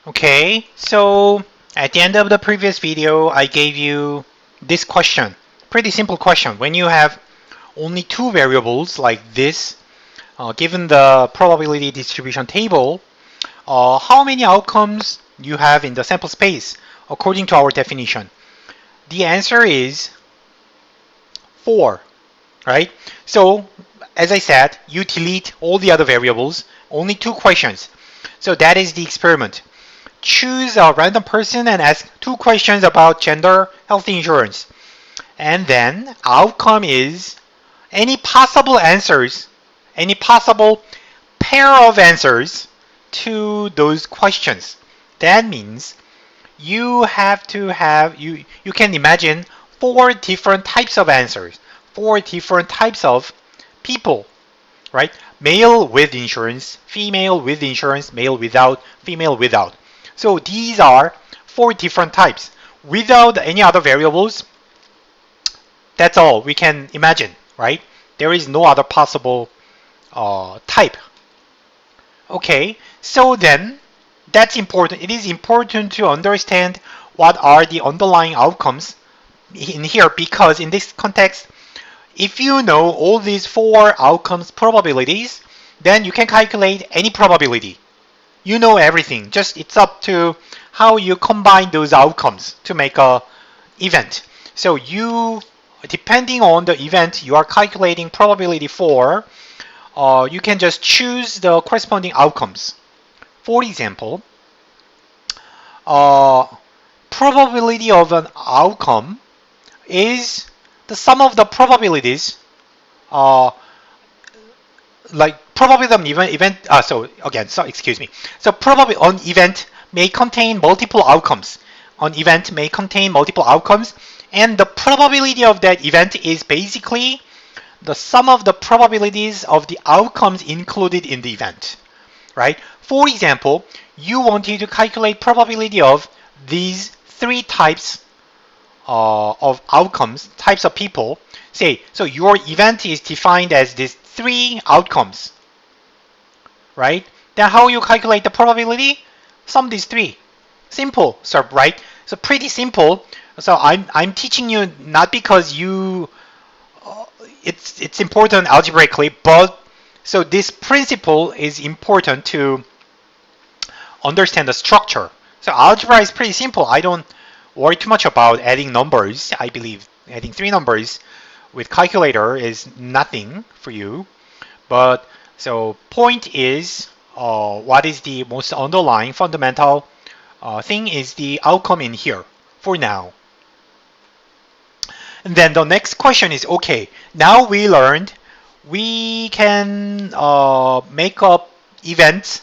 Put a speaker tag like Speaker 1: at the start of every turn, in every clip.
Speaker 1: Okay, so at the end of the previous video, I gave you this question. Pretty simple question. When you have only two variables like this, given the probability distribution table, how many outcomes you have in the sample space according to our definition? The answer is 4, right? So, as I said, you delete all the other variables, only two questions. So that is the experiment. Choose a random person and ask two questions about gender, health insurance. And then outcome is any possible answers, any possible pair of answers to those questions. That means you have to have, you can imagine four different types of answers, four different types of people, right? Male with insurance, female with insurance, male without, female without. So these are four different types. Without any other variables, that's all we can imagine, right? There is no other possible type. Okay, so then that's important. It is important to understand what are the underlying outcomes in here, because in this context, if you know all these four outcomes probabilities, then you can calculate any probability. You know everything. Just it's up to how you combine those outcomes to make a event. So you, depending on the event you are calculating probability for, you can just choose the corresponding outcomes. For example, probability of an outcome is the sum of the probabilities, like probability of an event. Excuse me. So probably an event may contain multiple outcomes. An event may contain multiple outcomes, and the probability of that event is basically the sum of the probabilities of the outcomes included in the event, right? For example, you wanted to calculate probability of these three types of outcomes, types of people. Say, so your event is defined as these three outcomes, right? Then how you calculate the probability? Sum these three. Simple, so right? So pretty simple. So I'm teaching you not because you it's important algebraically, but so this principle is important to understand the structure. So algebra is pretty simple. I don't worry too much about adding numbers. I believe adding three numbers with calculator is nothing for you. But so point is, what is the most underlying fundamental thing is the outcome in here for now. And then the next question is, okay, now we learned we can make up events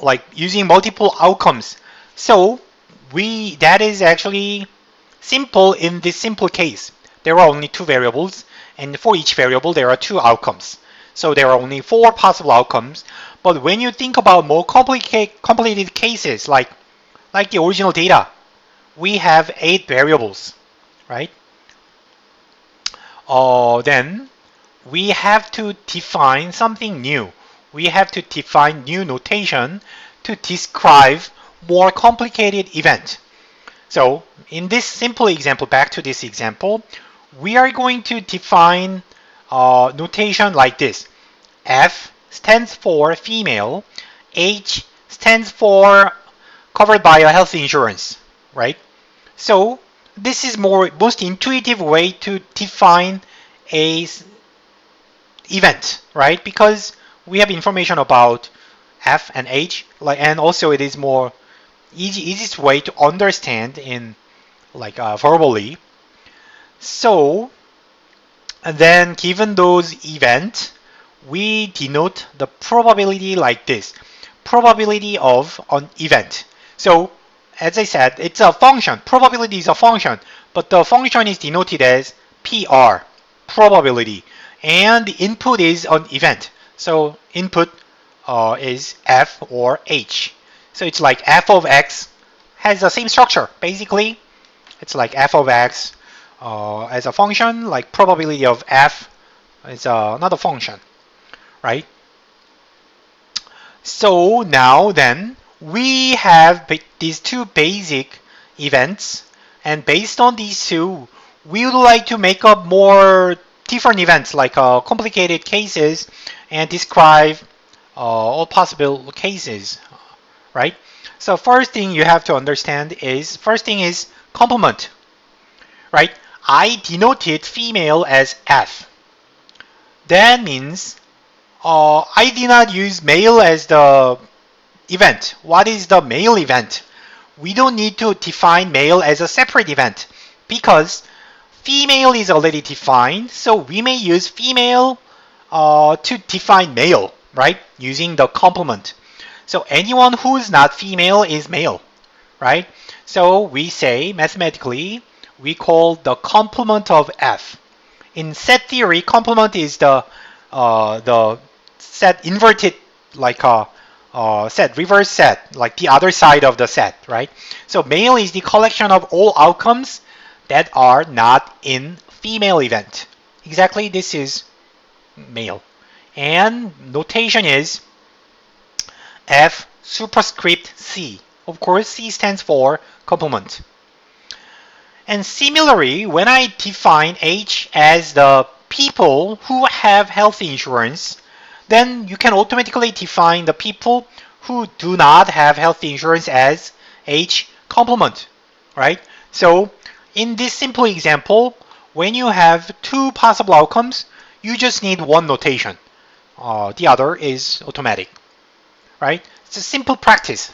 Speaker 1: like using multiple outcomes. So that is actually simple in this simple case. There are only two variables, and for each variable there are two outcomes. So there are only four possible outcomes. But when you think about more complicated cases like the original data, we have 8 variables, right? Then we have to define something new. We have to define new notation to describe more complicated event. So in this simple example, back to this example, we are going to define notation like this. F stands for female, H stands for covered by a health insurance, right? So this is most intuitive way to define a event, right? Because we have information about F and H, and also it is more easiest way to understand in verbally. So and then given those events, we denote the probability like this: probability of an event. So as I said, it's a function. Probability is a function, but the function is denoted as PR, probability, and the input is an event. So input is F or H. So it's like f of x has the same structure. Basically, it's like f of x as a function, like probability of f is another function, right? So now then, we have these two basic events, and based on these two, we would like to make up more different events, like complicated cases, and describe all possible cases, right? So first thing you have to understand is, first thing is complement, right? I denoted female as F. That means I did not use male as the event. What is the male event? We don't need to define male as a separate event because female is already defined, so we may use female to define male, right? Using the complement. So anyone who is not female is male, right? So we say mathematically, we call the complement of F. In set theory, complement is the set inverted, like a set, reverse set, like the other side of the set, right? So male is the collection of all outcomes that are not in female event. Exactly, this is male. And notation is F superscript C. Of course, C stands for complement. And similarly, when I define H as the people who have health insurance, then you can automatically define the people who do not have health insurance as H complement, right? So in this simple example, when you have two possible outcomes, you just need one notation. The other is automatic, right? It's a simple practice.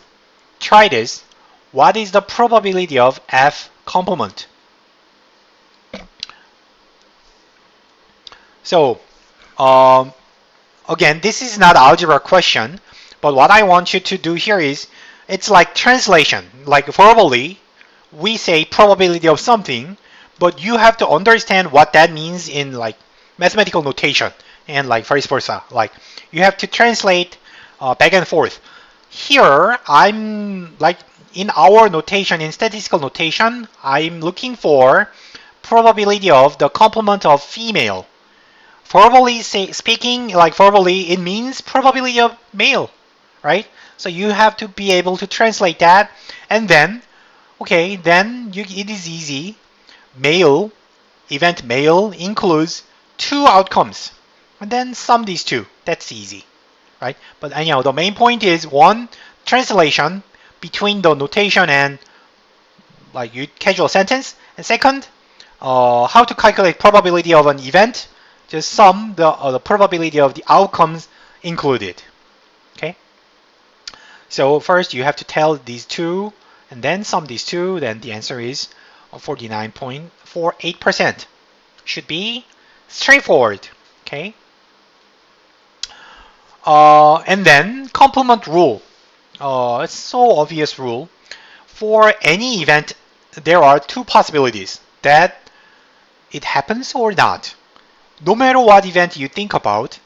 Speaker 1: Try this. What is the probability of F complement? So, again, this is not algebra question, but what I want you to do here is, it's like translation. Like verbally, we say probability of something, but you have to understand what that means in like mathematical notation and like vice versa. Like you have to translate back and forth. Here, I'm like in our notation, in statistical notation, I'm looking for probability of the complement of female. Verbally speaking, like verbally, it means probability of male, right? So you have to be able to translate that, and then, okay, then it is easy. Male, event male includes two outcomes, and then sum these two. That's easy, right? But anyhow, the main point is one, translation between the notation and like you casual sentence, and second, how to calculate probability of an event. Just sum the probability of the outcomes included. Okay. So first you have to tell these two, and then sum these two. Then the answer is 49.48%. Should be straightforward. Okay. And then complement rule. It's so obvious rule. For any event, there are two possibilities that it happens or not. No matter what event you think about,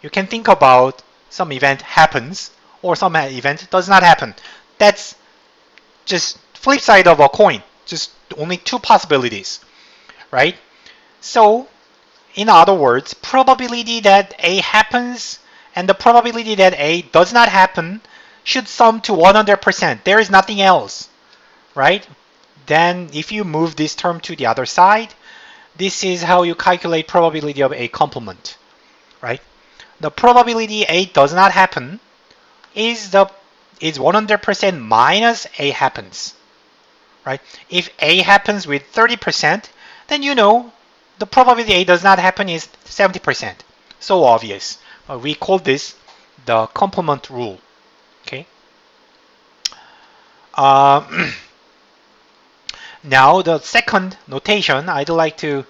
Speaker 1: you can think about some event happens or some event does not happen. That's just flip side of a coin. Just only two possibilities, right? So, in other words, probability that A happens and the probability that A does not happen should sum to 100%. There is nothing else, right? Then if you move this term to the other side, this is how you calculate probability of A complement, right? The probability A does not happen is 100% minus A happens, right? If A happens with 30%, then you know the probability A does not happen is 70%. So obvious. We call this the complement rule. Okay. Now the second notation I'd like to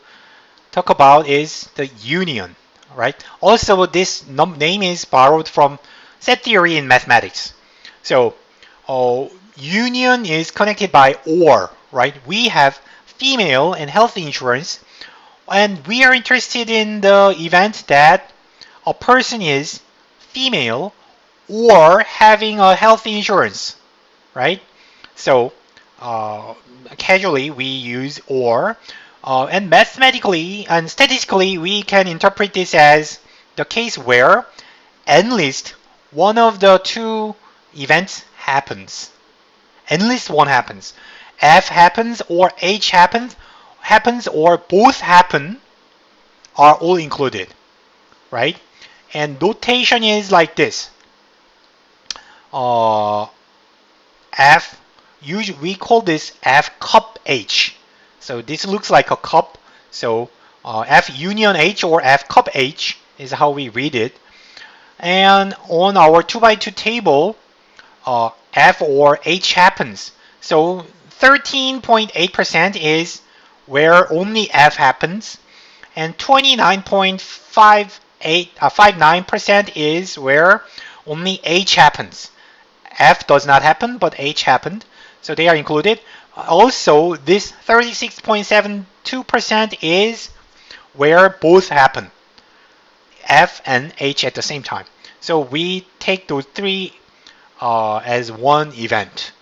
Speaker 1: talk about is the union, right? Also, this name is borrowed from set theory in mathematics. So, union is connected by or, right? We have female and health insurance, and we are interested in the event that a person is female or having a health insurance, right? So, casually we use or, and mathematically and statistically we can interpret this as the case where at least one of the two events happens. At least one happens. F happens or H happens or both happen are all included, right? And notation is like this. F, usually we call this F cup H. So this looks like a cup. So F union H or F cup H is how we read it. And on our 2x2 table, F or H happens. So 13.8% is where only F happens, and 29.59% is where only H happens. F does not happen, but H happened, so they are included. Also, this 36.72% is where both happen, F and H at the same time. So we take those three as one event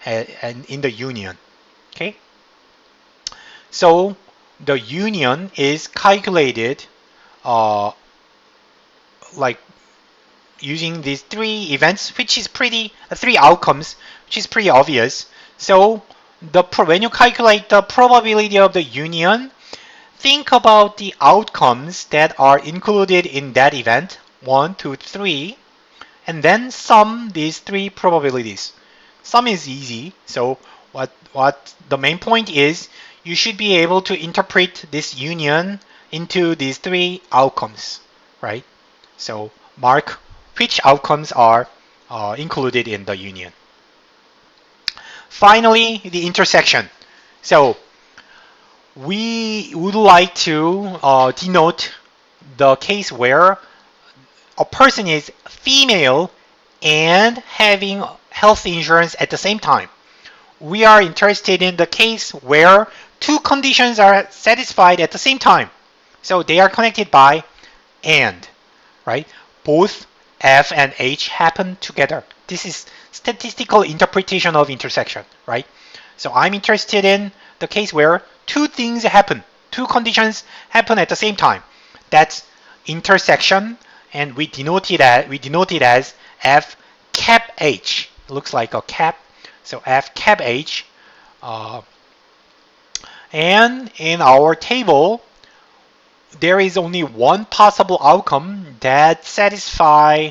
Speaker 1: and in the union. Okay. So the union is calculated like using these three events, which is three outcomes, which is pretty obvious. So when you calculate the probability of the union, think about the outcomes that are included in that event, 1, 2, 3, and then sum these three probabilities. Sum is easy. So what the main point is, you should be able to interpret this union into these three outcomes, right? So mark which outcomes are included in the union. Finally, the intersection. So we would like to denote the case where a person is female and having health insurance at the same time. We are interested in the case where two conditions are satisfied at the same time. So they are connected by and, right? Both F and H happen together. This is statistical interpretation of intersection, right? So I'm interested in the case where two things happen, two conditions happen at the same time. That's intersection, and we denote it as F cap H. It looks like a cap, so F cap H. And in our table, there is only one possible outcome that satisfy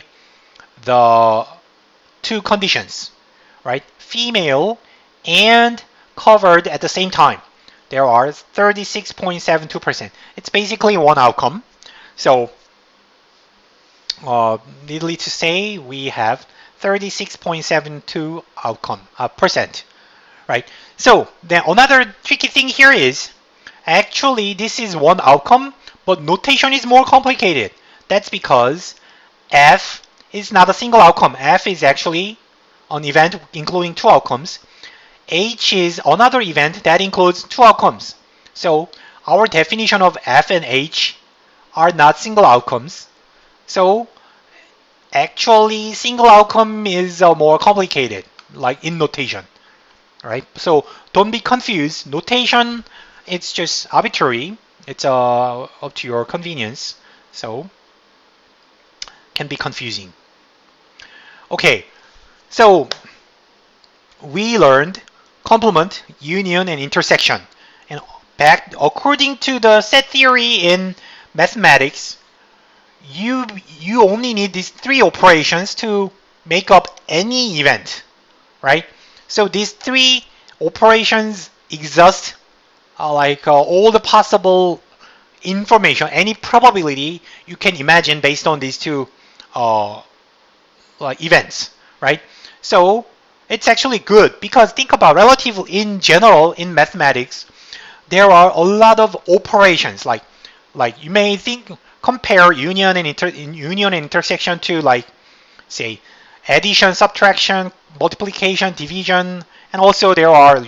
Speaker 1: the two conditions, right? Female and covered at the same time. There are 36.72%. It's basically one outcome. So, needless to say, we have 36.72 percent, right? So then another tricky thing here is, actually this is one outcome, but notation is more complicated. That's because F is not a single outcome. F is actually an event including two outcomes. H is another event that includes two outcomes. So our definition of F and H are not single outcomes. So actually single outcome is more complicated, like in notation, right? So don't be confused. Notation, it's just arbitrary. It's up to your convenience. So can be confusing. Okay, so we learned complement, union, and intersection. And according to the set theory in mathematics, you only need these three operations to make up any event, right? So these three operations exhaust all the possible information, any probability you can imagine based on these two events, right? So it's actually good because think about relative in general in mathematics, there are a lot of operations like you may compare union and intersection to say addition, subtraction, multiplication, division, and also there are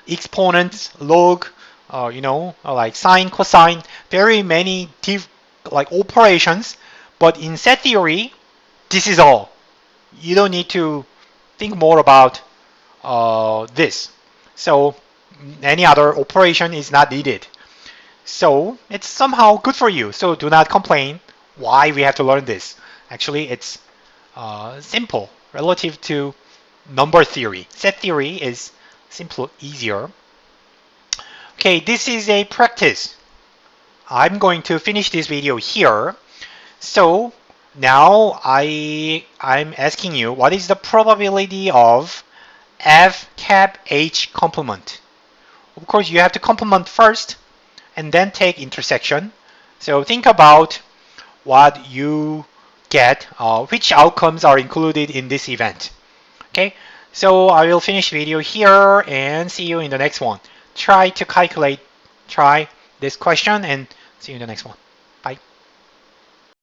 Speaker 1: exponents, log, like sine, cosine, very many operations. But in set theory, this is all. You don't need to think more about this. So any other operation is not needed. So it's somehow good for you. So do not complain why we have to learn this. Actually, it's simple relative to number theory. Set theory is simple, easier. Okay, this is a practice. I'm going to finish this video here. So now I'm asking you, what is the probability of F cap H complement? Of course, you have to complement first and then take intersection. So think about what you get, which outcomes are included in this event. Okay, so I will finish video here and see you in the next one. Try to calculate, try this question and see you in the next one.